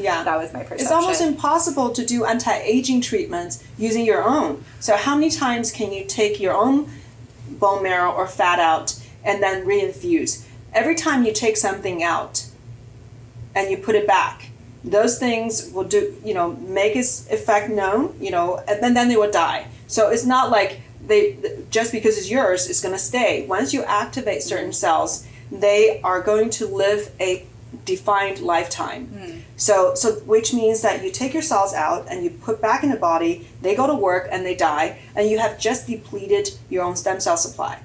Yeah. That was my perception. It's almost impossible to do anti-aging treatments using your own. So how many times can you take your own bone marrow or fat out and then reinfuse? Every time you take something out and you put it back, those things will do, make its effect known, and then they will die. So it's not like just because it's yours, it's going to stay. Once you activate certain cells, they are going to live a defined lifetime. So which means that you take your cells out and you put back in the body, they go to work and they die, and you have just depleted your own stem cell supply.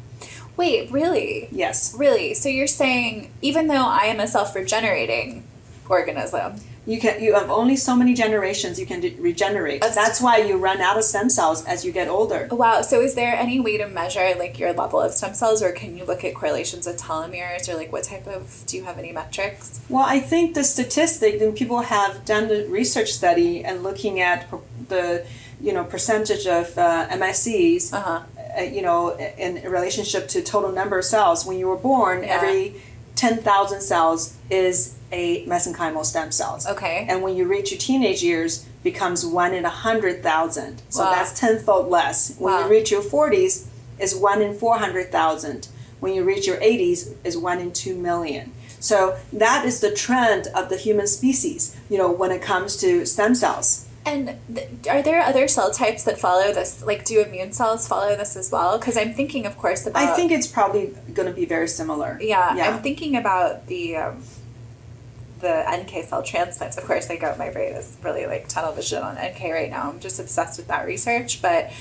Wait, really? Yes. Really? So you're saying even though I am a self-regenerating organism, you have only so many generations you can regenerate. That's why you run out of stem cells as you get older. Wow. So is there any way to measure like your level of stem cells, or can you look at correlations with telomeres, or like do you have any metrics? Well, I think the statistic, and people have done the research study and looking at the percentage of MSCs, in relationship to total number of cells. When you were born, every 10,000 cells is a mesenchymal stem cells. Okay. And when you reach your teenage years, becomes 1 in 100,000. So that's tenfold less. When you reach your 40s, is 1 in 400,000. When you reach your 80s, is 1 in 2 million. So that is the trend of the human species, when it comes to stem cells. And are there other cell types that follow this? Like, do immune cells follow this as well? Because I'm thinking, of course, about... I think it's probably going to be very similar. Yeah. I'm thinking about the NK cell transplants. Of course, my brain is really like tunnel vision on NK right now. I'm just obsessed with that research, but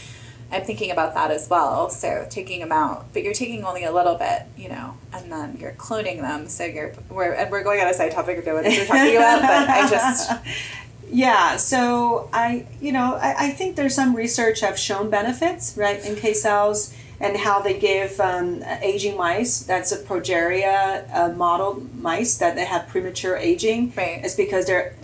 I'm thinking about that as well. So taking them out, but you're taking only a little bit, and then you're cloning them. So we're going on a side topic of what we're talking about, but I just... Yeah, so I think there's some research have shown benefits, right, NK cells, and how they give aging mice, that's a progeria model mice, that they have premature aging. Right. It's because they're,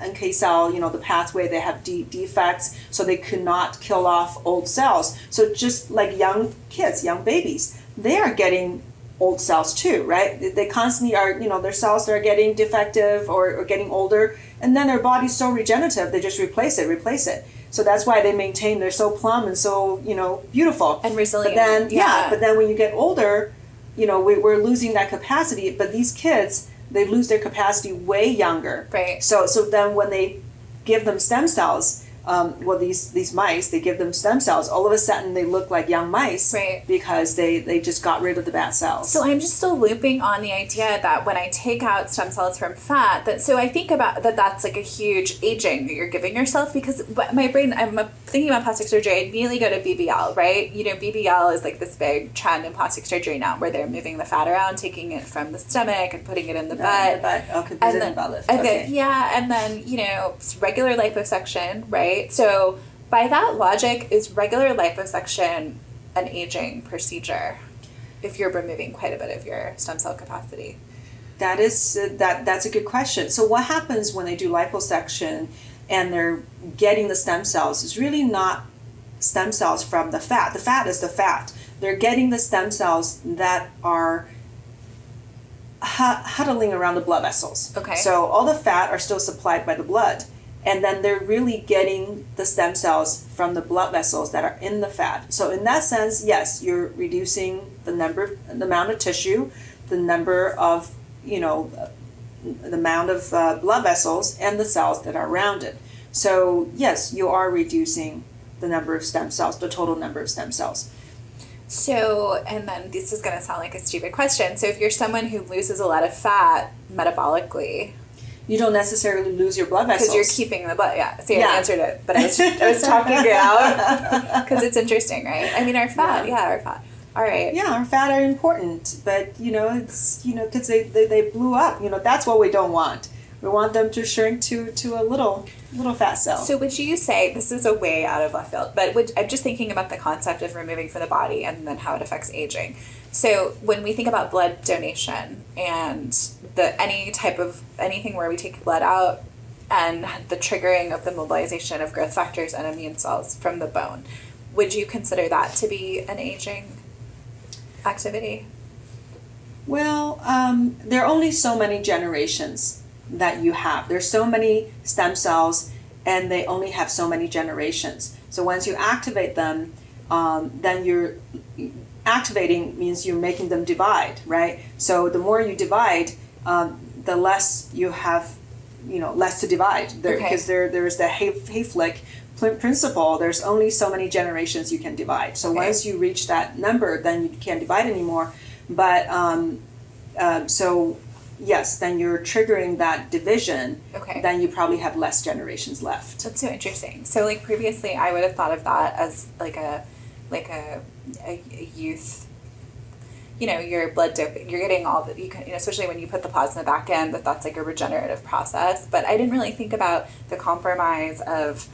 NK cell, the pathway, they have defects, so they could not kill off old cells. So just like young kids, young babies, they are getting old cells too, right? They constantly are, their cells are getting defective or getting older, and then their body's so regenerative, they just replace it. So that's why they maintain, they're so plump and so, beautiful. And resilient. But then when you get older, we're losing that capacity, but these kids, they lose their capacity way younger. Right. So then when they give them stem cells, these mice, they give them stem cells, all of a sudden they look like young mice, right, because they just got rid of the bad cells. So I'm just still looping on the idea that when I take out stem cells from fat, so I think about that's like a huge aging that you're giving yourself, because my brain, I'm thinking about plastic surgery, I immediately go to BBL, right? BBL is like this big trend in plastic surgery now, where they're moving the fat around, taking it from the stomach and putting it in the butt. Okay, and then, and then, it's regular liposuction, right? So by that logic, is regular liposuction an aging procedure if you're removing quite a bit of your stem cell capacity? That's a good question. So what happens when they do liposuction and they're getting the stem cells is really not stem cells from the fat. The fat is the fat. They're getting the stem cells that are huddling around the blood vessels. Okay. So all the fat are still supplied by the blood. And then they're really getting the stem cells from the blood vessels that are in the fat. So in that sense, yes, you're reducing the amount of tissue, the number of, the amount of blood vessels and the cells that are around it. So yes, you are reducing the number of stem cells, the total number of stem cells. So, and then this is going to sound like a stupid question. So if you're someone who loses a lot of fat metabolically, you don't necessarily lose your blood vessels. Because you're keeping the blood, yeah. So you answered it, but I was talking it out because it's interesting, right? I mean, our fat, our fat. All right. Yeah, our fat are important, but it's because they blew up. That's what we don't want. We want them to shrink to a little fat cell. So would you say, this is a way out of left field, but I'm just thinking about the concept of removing from the body and then how it affects aging. So when we think about blood donation and anything where we take blood out and the triggering of the mobilization of growth factors and immune cells from the bone, would you consider that to be an aging activity? Well, there are only so many generations that you have. There's so many stem cells, and they only have so many generations. So once you activate them, then you're activating means you're making them divide, right? So the more you divide, the less you have, less to divide. Because there's the Hayflick principle. There's only so many generations you can divide. So once you reach that number, then you can't divide anymore. But so yes, then you're triggering that division. Then you probably have less generations left. That's so interesting. So like previously, I would have thought of that as like a youth. Your blood dip, you're getting all the, especially when you put the plasma back in, that's like a regenerative process. But I didn't really think about the compromise of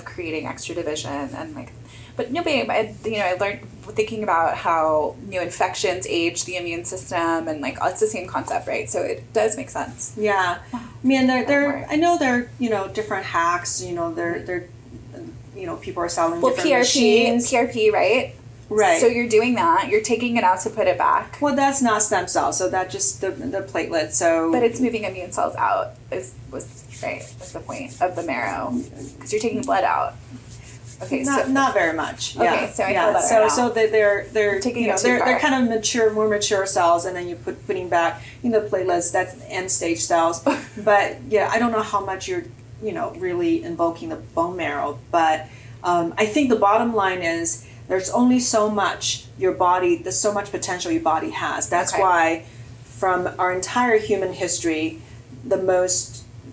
creating extra division and like, but no, babe, I learned thinking about how new infections age the immune system, and like it's the same concept, right? So it does make sense. Yeah, I mean, I know there different hacks. They're people are selling different machines. PRP, right? Right. So you're doing that. You're taking it out to put it back. Well, that's not stem cells. So that's just the platelets. So. But it's moving immune cells out. Was the point of the marrow, because you're taking blood out. Okay, not very much. Okay, yeah. so I feel better now. So they're taking they're kind of more mature cells, and then you putting back platelets. That's end stage cells. But yeah, I don't know how much you're really invoking the bone marrow. But I think the bottom line is there's only so much there's so much potential your body has. That's why from our entire human history, the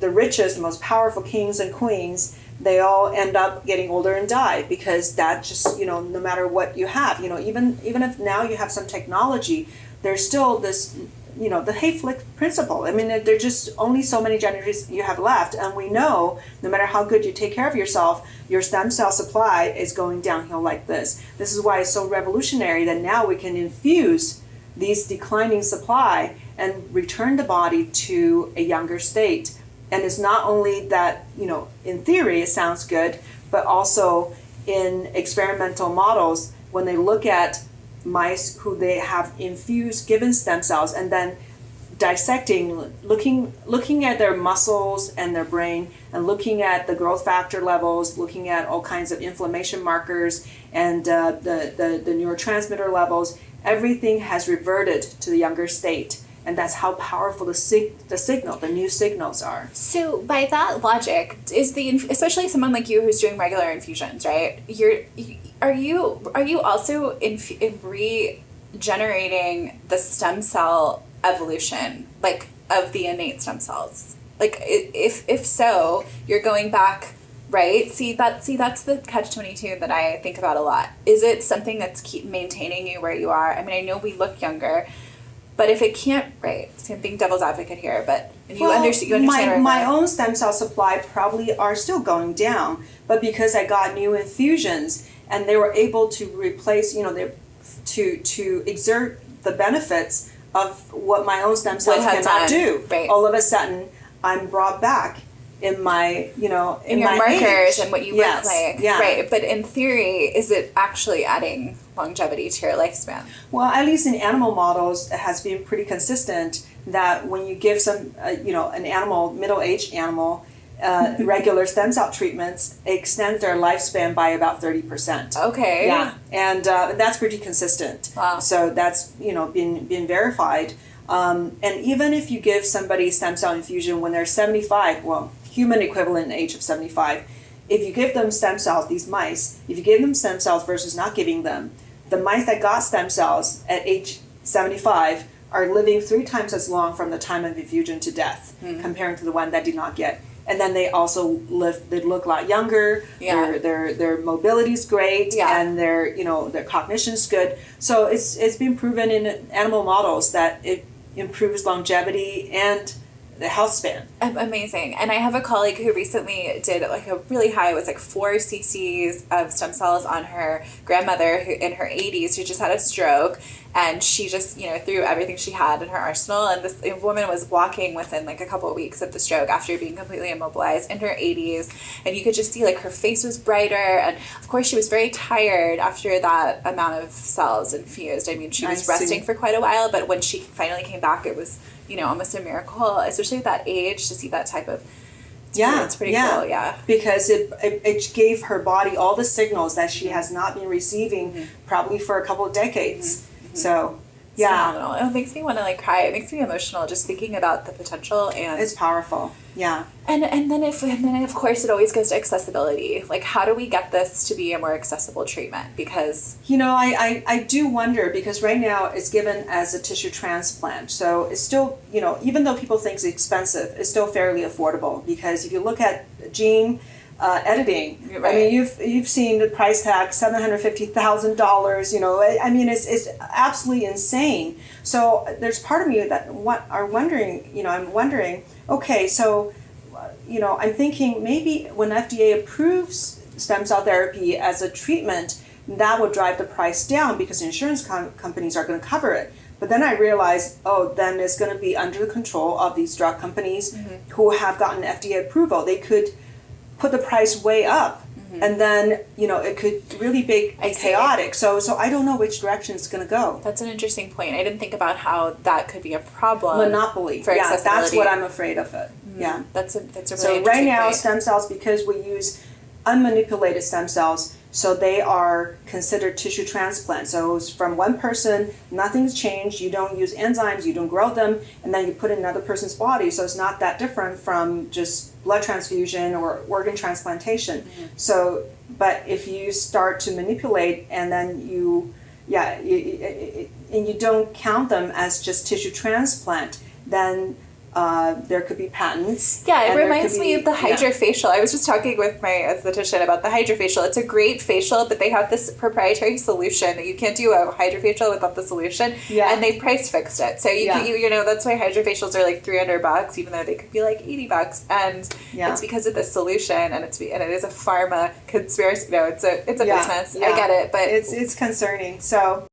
richest, the most powerful kings and queens, they all end up getting older and die, because that just, no matter what you have, even if now you have some technology, there's still this, the Hayflick principle. I mean, there's just only so many generations you have left. And we know no matter how good you take care of yourself, your stem cell supply is going downhill like this. This is why it's so revolutionary that now we can infuse these declining supply and return the body to a younger state. And it's not only that, in theory it sounds good, but also in experimental models, when they look at mice who they have given stem cells, and then dissecting, looking at their muscles and their brain, and looking at the growth factor levels, looking at all kinds of inflammation markers and the neurotransmitter levels, everything has reverted to the younger state. And that's how powerful the new signals are. So by that logic, especially someone like you who's doing regular infusions, right? Are you also regenerating the stem cell evolution, like of the innate stem cells? Like if so, you're going back, right? That's the catch-22 that I think about a lot. Is it something that's keep maintaining you where you are? I mean, I know we look younger. But if it can't, right, I'm being devil's advocate here, but you understand. My own stem cell supply probably are still going down, but because I got new infusions and they were able to replace, to exert the benefits of what my own stem cells cannot do. Right. All of a sudden, I'm brought back in my, in your my markers age. And what you look like. Yeah. Right. But in theory, is it actually adding longevity to your lifespan? Well, at least in animal models, it has been pretty consistent that when you give some, an animal, middle-aged animal, regular stem cell treatments, it extends their lifespan by about 30%. Okay. Yeah, and that's pretty consistent. Wow. So that's been verified. And even if you give somebody stem cell infusion when they're 75, well, human equivalent age of 75, if you give them stem cells, these mice, if you give them stem cells versus not giving them, the mice that got stem cells at age 75 are living 3 times as long from the time of infusion to death, compared to the one that did not get. And then they also they look a lot younger. Yeah. Their mobility's great, and their cognition's good. So it's been proven in animal models that it improves longevity and the health span. Amazing. And I have a colleague who recently did like a really high, it was like 4 cc's of stem cells on her grandmother who in her 80s who just had a stroke, and she just threw everything she had in her arsenal, and this woman was walking within like a couple of weeks of the stroke after being completely immobilized in her 80s, and you could just see like her face was brighter, and of course she was very tired after that amount of cells infused. I mean, she was resting for quite a while, but when she finally came back, it was almost a miracle, especially at that age, to see that type of. It's pretty cool. Yeah, because it gave her body all the signals that she has not been receiving probably for a couple of decades. So it's phenomenal. It makes me want to cry. It makes me emotional just thinking about the potential, and it's powerful. Yeah. And then of course it always goes to accessibility. How do we get this to be a more accessible treatment? Because I do wonder, because right now it's given as a tissue transplant, so it's still even though people think it's expensive, it's still fairly affordable, because if you look at gene editing, right. I mean you've seen the price tag $750,000. I mean it's absolutely insane. So there's part of me that I'm wondering. Okay, so, I'm thinking maybe when FDA approves stem cell therapy as a treatment, that would drive the price down because insurance companies are going to cover it. But then I realized, then it's going to be under the control of these drug companies who have gotten FDA approval. They could put the price way up. And then, it could really be chaotic. So I don't know which direction it's going to go. That's an interesting point. I didn't think about how that could be a problem. Monopoly. For accessibility. That's what I'm afraid of it. Yeah. That's a really interesting So right now, point. stem cells, because we use unmanipulated stem cells, so they are considered tissue transplants. So it's from one person, nothing's changed. You don't use enzymes, you don't grow them, and then you put in another person's body. So it's not that different from just blood transfusion or organ transplantation. So, but if you start to manipulate and then you don't count them as just tissue transplant, then there could be patents. Yeah, it reminds me of the hydrofacial. I was just talking with my esthetician about the hydrofacial. It's a great facial, but they have this proprietary solution that you can't do a hydrofacial without the solution. Yeah. And they price fixed it. So that's why hydrofacials are $300, even though they could be $80. And it's because of this solution, and it is a pharma conspiracy. It's a business. I get it, but it's concerning. So